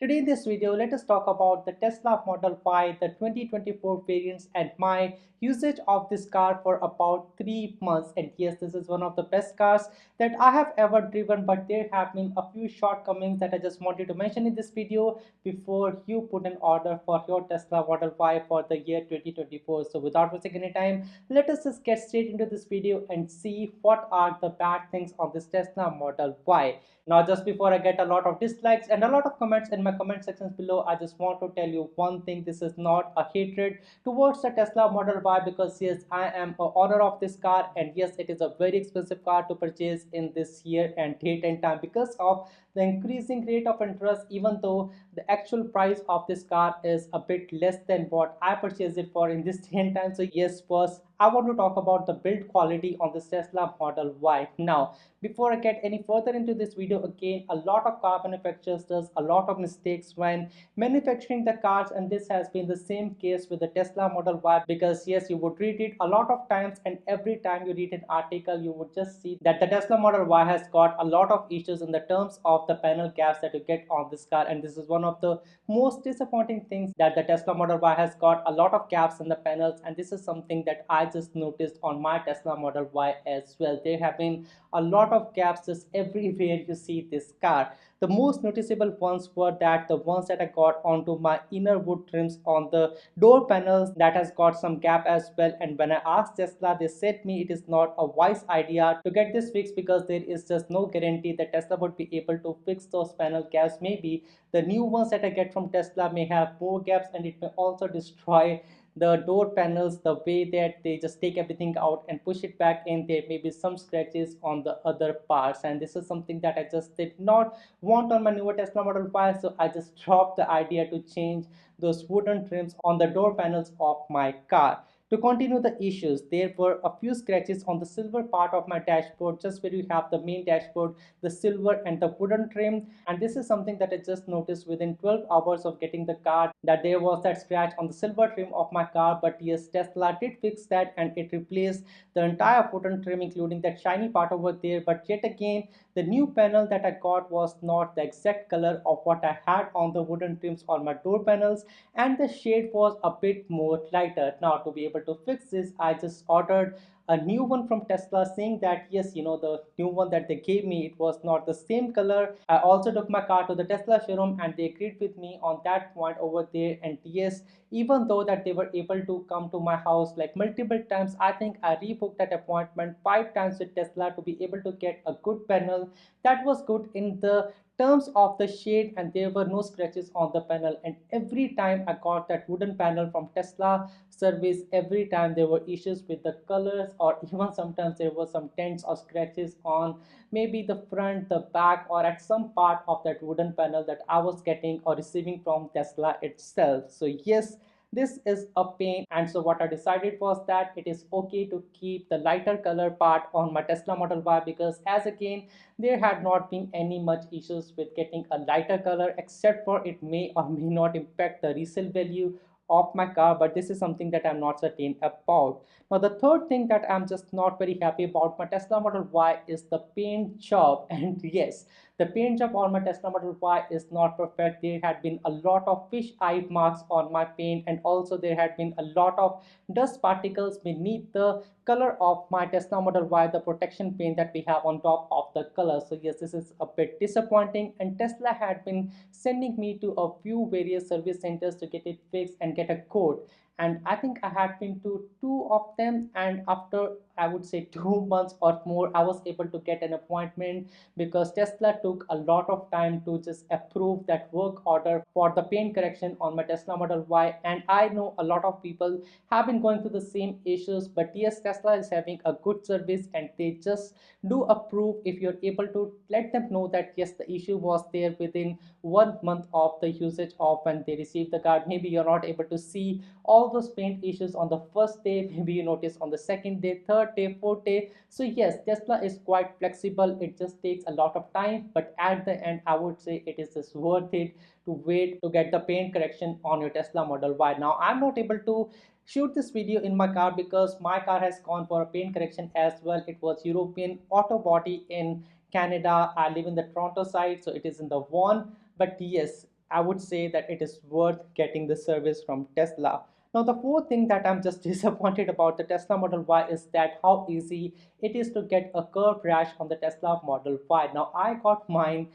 Today in this video, let us talk about the Tesla Model Y, the 2024 variants and my usage of this car for about 3 months. And yes, this is one of the best cars that I have ever driven, but there have been a few shortcomings that I just wanted to mention in this video before you put an order for your Tesla Model Y for the year 2024. So without wasting any time, let us just get straight into this video and see what are the bad things on this Tesla Model Y. Now, just before I get a lot of dislikes and a lot of comments in my comment sections below, I just want to tell you one thing. This is not a hatred towards the Tesla Model Y, because yes, I am a owner of this car, and yes, it is a very expensive car to purchase in this year and date and time because of the increasing rate of interest, even though the actual price of this car is a bit less than what I purchased it for in this day and time. So yes, first I want to talk about the build quality on this Tesla Model Y. Now, before I get any further into this video, again, a lot of car manufacturers does a lot of mistakes when manufacturing the cars, and this has been the same case with the Tesla Model Y, because yes, you would read it a lot of times, and every time you read an article you would just see that the Tesla Model Y has got a lot of issues in the terms of the panel gaps that you get on this car. And this is one of the most disappointing things, that the Tesla Model Y has got a lot of gaps in the panels, and this is something that I just noticed on my Tesla Model Y as well. There have been a lot of gaps just everywhere you see this car. The most noticeable ones were that the ones that I got onto my inner wood trims on the door panels, that has got some gap as well. And when I asked Tesla, they said me it is not a wise idea to get this fixed, because there is just no guarantee that Tesla would be able to fix those panel gaps. Maybe the new ones that I get from Tesla may have more gaps, and it may also destroy the door panels the way that they just take everything out and push it back in. There may be some scratches on the other parts, and this is something that I just did not want on my newer Tesla Model Y. So I just dropped the idea to change those wooden trims on the door panels of my car. To continue the issues, there were a few scratches on the silver part of my dashboard, just where you have the main dashboard, the silver and the wooden trim. And this is something that I just noticed within 12 hours of getting the car, that there was that scratch on the silver trim of my car. But yes, Tesla did fix that, and it replaced the entire wooden trim, including that shiny part over there. But yet again, the new panel that I got was not the exact color of what I had on the wooden trims on my door panels, and the shade was a bit more lighter. Now, to be able to fix this, I just ordered a new one from Tesla, saying that yes, the new one that they gave me, it was not the same color. I also took my car to the Tesla showroom, and they agreed with me on that point over there. And yes, even though that they were able to come to my house like multiple times, I think I rebooked that appointment 5 times with Tesla to be able to get a good panel that was good in the terms of the shade, and there were no scratches on the panel. And every time I got that wooden panel from Tesla service, every time there were issues with the colors, or even sometimes there were some dents or scratches on maybe the front, the back, or at some part of that wooden panel that I was getting or receiving from Tesla itself. So yes, this is a pain. And so what I decided was that it is okay to keep the lighter color part on my Tesla Model Y, because as again, there had not been any much issues with getting a lighter color, except for it may or may not impact the resale value of my car. But this is something that I'm not certain about. Now, the third thing that I'm just not very happy about my Tesla Model Y is the paint job. And yes, the paint job on my Tesla Model Y is not perfect. There had been a lot of fish eye marks on my paint, and also there had been a lot of dust particles beneath the color of my Tesla Model Y, the protection paint that we have on top of the color. So yes, this is a bit disappointing, and Tesla had been sending me to a few various service centers to get it fixed and get a quote. And I think I had been to two of them, and after I would say 2 months or more, I was able to get an appointment, because Tesla took a lot of time to just approve that work order for the paint correction on my Tesla Model Y. And I know a lot of people have been going through the same issues, but yes, Tesla is having a good service, and they just do approve if you're able to let them know that yes, the issue was there within 1 month of the usage of when they receive the card. Maybe you're not able to see all those paint issues on the first day, maybe you notice on the second day, third day, fourth day. So yes, Tesla is quite flexible. It just takes a lot of time, but at the end, I would say it is just worth it to wait to get the paint correction on your Tesla Model Y. Now, I'm not able to shoot this video in my car because my car has gone for a paint correction as well. It was European auto body in Canada. I live in the Toronto side, so it is in the one. But yes, I would say that it is worth getting the service from Tesla. Now, the fourth thing that I'm just disappointed about the Tesla Model Y is that how easy it is to get a curb rash on the Tesla Model Y. Now, I got mine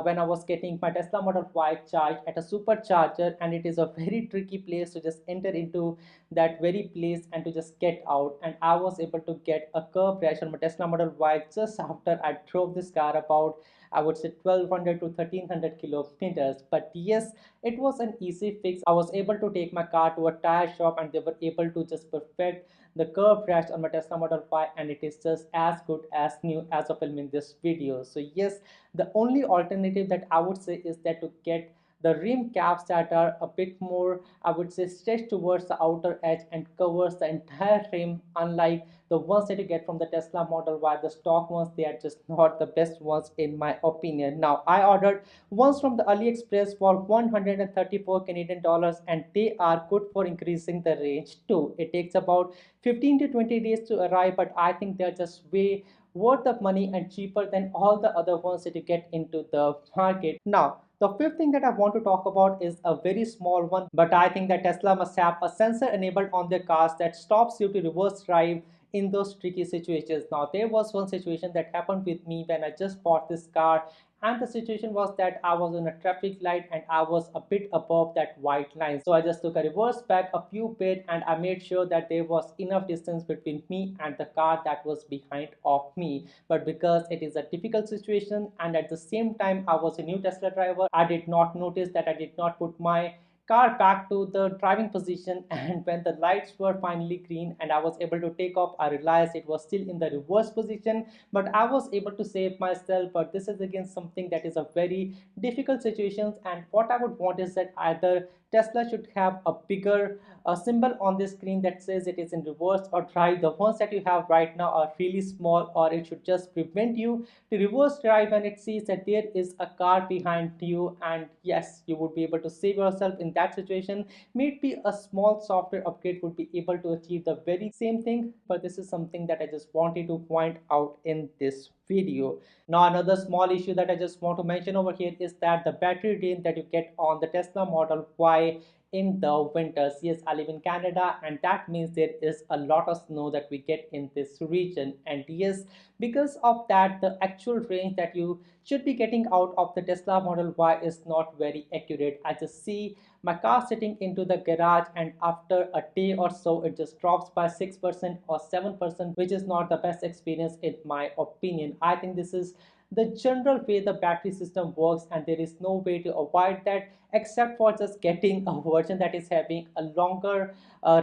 when I was getting my Tesla Model Y charged at a supercharger, and it is a very tricky place to just enter into that very place and to just get out. And I was able to get a curb rash on my Tesla Model Y just after I drove this car about, I would say, 1200 to 1300 kilometers. But yes, it was an easy fix. I was able to take my car to a tire shop and they were able to just perfect the curb rash on my Tesla Model Y, and it is just as good as new as of filming this video. So yes, the only alternative that I would say is that to get the rim caps that are a bit more, I would say, stretched towards the outer edge and covers the entire rim, unlike the ones that you get from the Tesla Model Y. The stock ones, they are just not the best ones in my opinion. Now, I ordered ones from the AliExpress for 134 Canadian dollars, and they are good for increasing the range too. It takes about 15 to 20 days to arrive, but I think they're just way worth of money and cheaper than all the other ones that you get into the market. Now, the fifth thing that I want to talk about is a very small one, but I think that Tesla must have a sensor enabled on their cars that stops you to reverse drive in those tricky situations. Now, there was one situation that happened with me when I just bought this car, and the situation was that I was on a traffic light and I was a bit above that white line. So I just took a reverse back a few bit and I made sure that there was enough distance between me and the car that was behind of me. But because it is a difficult situation and at the same time I was a new Tesla driver, I did not notice that I did not put my car back to the driving position, and when the lights were finally green and I was able to take off, I realized it was still in the reverse position, but I was able to save myself. But this is again something that is a very difficult situation, and what I would want is that either Tesla should have a bigger symbol on the screen that says it is in reverse or drive. The ones that you have right now are really small, or it should just prevent you to reverse drive when it sees that there is a car behind you. And yes, you would be able to save yourself in that situation. Maybe a small software upgrade would be able to achieve the very same thing, but this is something that I just wanted to point out in this video. Now, another small issue that I just want to mention over here is that the battery drain that you get on the Tesla Model Y in the winters. Yes, I live in Canada, and that means there is a lot of snow that we get in this region. And yes, because of that, the actual range that you should be getting out of the Tesla Model Y is not very accurate. I just see my car sitting into the garage, and after a day or so it just drops by 6% or 7%, which is not the best experience in my opinion. I think this is the general way the battery system works, and there is no way to avoid that except for just getting a version that is having a longer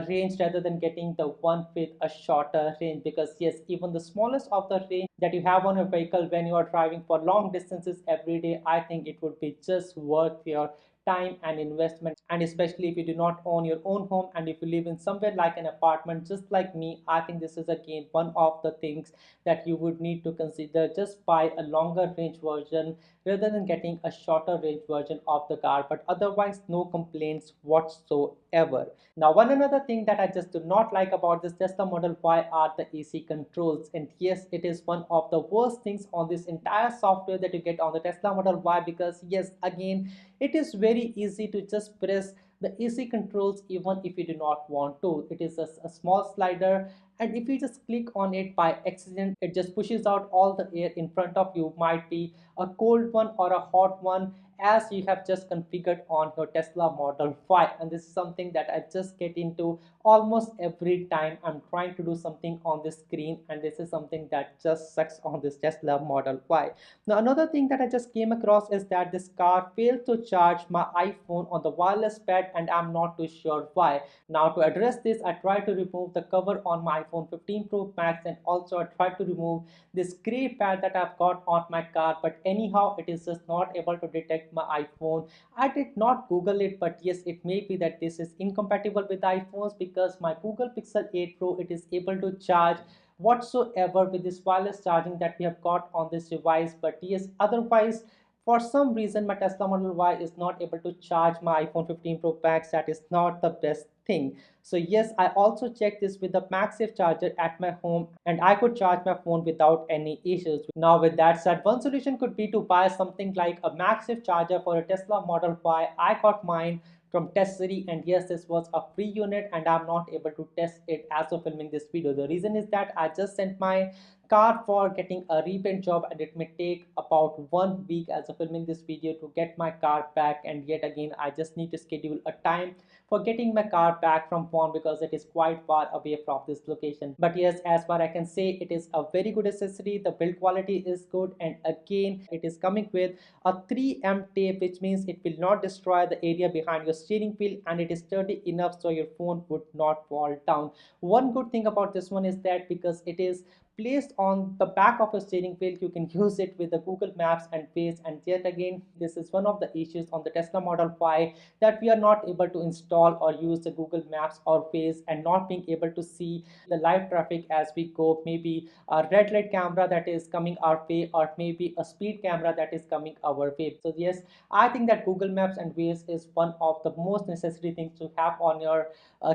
range rather than getting the one with a shorter range. Because yes, even the smallest of the range that you have on a vehicle when you are driving for long distances every day, I think it would be just worth your time and investment. And especially if you do not own your own home and if you live in somewhere like an apartment just like me, I think this is again one of the things that you would need to consider. Just buy a longer range version rather than getting a shorter range version of the car, but otherwise no complaints whatsoever. Now, one another thing that I just do not like about this Tesla Model Y are the AC controls. And yes, it is one of the worst things on this entire software that you get on the Tesla Model Y, because yes, again, it is very easy to just press the AC controls even if you do not want to. It is a small slider, and if you just click on it by accident, it just pushes out all the air in front of you, might be a cold one or a hot one, as you have just configured on your Tesla Model Y. And this is something that I just get into almost every time I'm trying to do something on the screen, and this is something that just sucks on this Tesla Model Y. Now, another thing that I just came across is that this car failed to charge my iPhone on the wireless pad, and I'm not too sure why. Now, to address this, I tried to remove the cover on my iPhone 15 Pro Max, and also I tried to remove this gray pad that I've got on my car, but anyhow it is just not able to detect my iPhone. I did not Google it, but yes, it may be that this is incompatible with iPhones, because my Google Pixel 8 Pro, it is able to charge whatsoever with this wireless charging that we have got on this device. But yes, otherwise for some reason my Tesla Model Y is not able to charge my iPhone 15 Pro Max. That is not the best thing. So yes, I also checked this with the MagSafe charger at my home, and I could charge my phone without any issues. Now with that said, one solution could be to buy something like a MagSafe charger for a Tesla Model Y. I got mine from test city, and yes, this was a free unit and I'm not able to test it as of filming this video. The reason is that I just sent my car for getting a repaint job, and it may take about 1 week as of filming this video to get my car back. And yet again, I just need to schedule a time for getting my car back from phone because it is quite far away from this location. But yes, as far I can say, it is a very good accessory. The build quality is good, and again, it is coming with a 3M tape, which means it will not destroy the area behind your steering wheel, and it is sturdy enough so your phone would not fall down. One good thing about this one is that because it is placed on the back of a steering wheel, you can use it with the Google Maps and Waze. And yet again, this is one of the issues on the Tesla Model Y, that we are not able to install or use the Google Maps or Waze, and not being able to see the live traffic as we go. Maybe a red light camera that is coming our way, or maybe a speed camera that is coming our way. So yes, I think that Google Maps and Waze is one of the most necessary things to have on your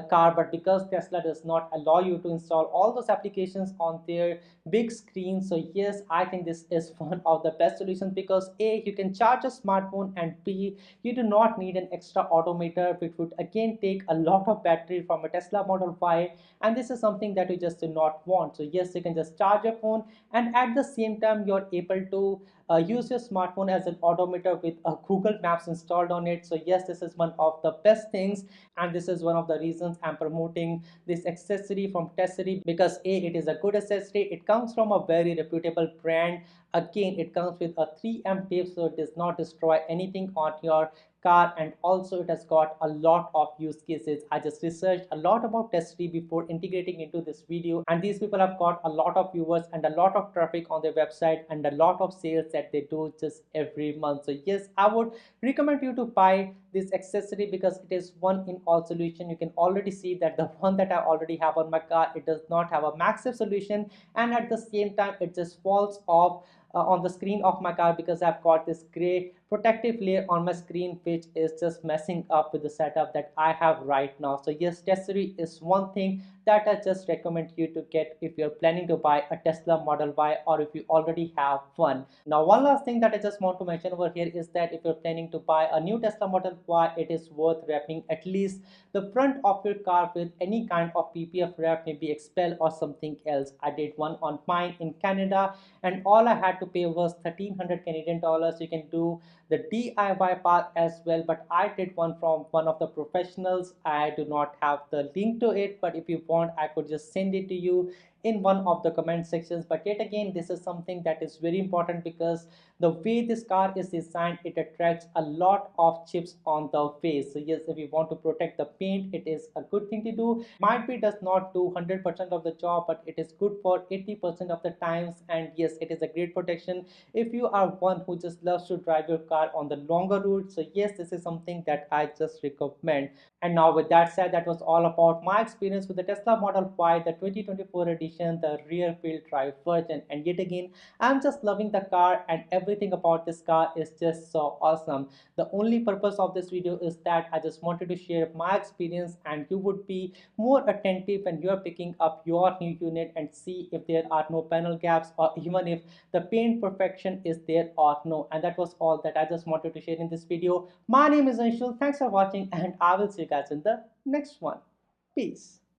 car. But because Tesla does not allow you to install all those applications on their big screen, so yes, I think this is one of the best solutions, because A, you can charge a smartphone, and B, you do not need an extra odometer, which would again take a lot of battery from a Tesla Model Y, and this is something that you just do not want. So yes, you can just charge your phone, and at the same time you're able to use your smartphone as an odometer with a Google Maps installed on it. So yes, this is one of the best things, and this is one of the reasons I'm promoting this accessory from Tessery, because A, it is a good accessory, it comes from a very reputable brand. Again, it comes with a 3M tape, so it does not destroy anything on your car, and also it has got a lot of use cases. I just researched a lot about Tessery before integrating into this video, and these people have got a lot of viewers and a lot of traffic on their website, and a lot of sales that they do just every month. So yes, I would recommend you to buy this accessory, because it is one in all solution. You can already see that the one that I already have on my car, it does not have a MagSafe solution, and at the same time it just falls off on the screen of my car, because I've got this gray protective layer on my screen, which is just messing up with the setup that I have right now. So yes, Tessery is one thing that I just recommend you to get if you're planning to buy a Tesla Model Y, or if you already have one. Now, one last thing that I just want to mention over here is that if you're planning to buy a new Tesla Model Y, it is worth wrapping at least the front of your car with any kind of PPF wrap, maybe Expel or something else. I did one on mine in Canada, and all I had to pay was 1,300 Canadian dollars. You can do the DIY path as well, but I did one from one of the professionals. I do not have the link to it, but if you want, I could just send it to you in one of the comment sections. But yet again, this is something that is very important, because the way this car is designed, it attracts a lot of chips on the face. So yes, if you want to protect the paint, it is a good thing to do. Might be does not do 100% of the job, but it is good for 80% of the times. And yes, it is a great protection if you are one who just loves to drive your car on the longer route. So yes, this is something that I just recommend. And now with that said, that was all about my experience with the Tesla Model Y, the 2024 edition, the rear wheel drive version. And yet again, I'm just loving the car, and everything about this car is just so awesome. The only purpose of this video is that I just wanted to share my experience, and you would be more attentive when you are picking up your new unit and see if there are no panel gaps, or even if the paint perfection is there or no. And that was all that I just wanted to share in this video. My name is Anshul. Thanks for watching, and I will see you guys in the next one. Peace.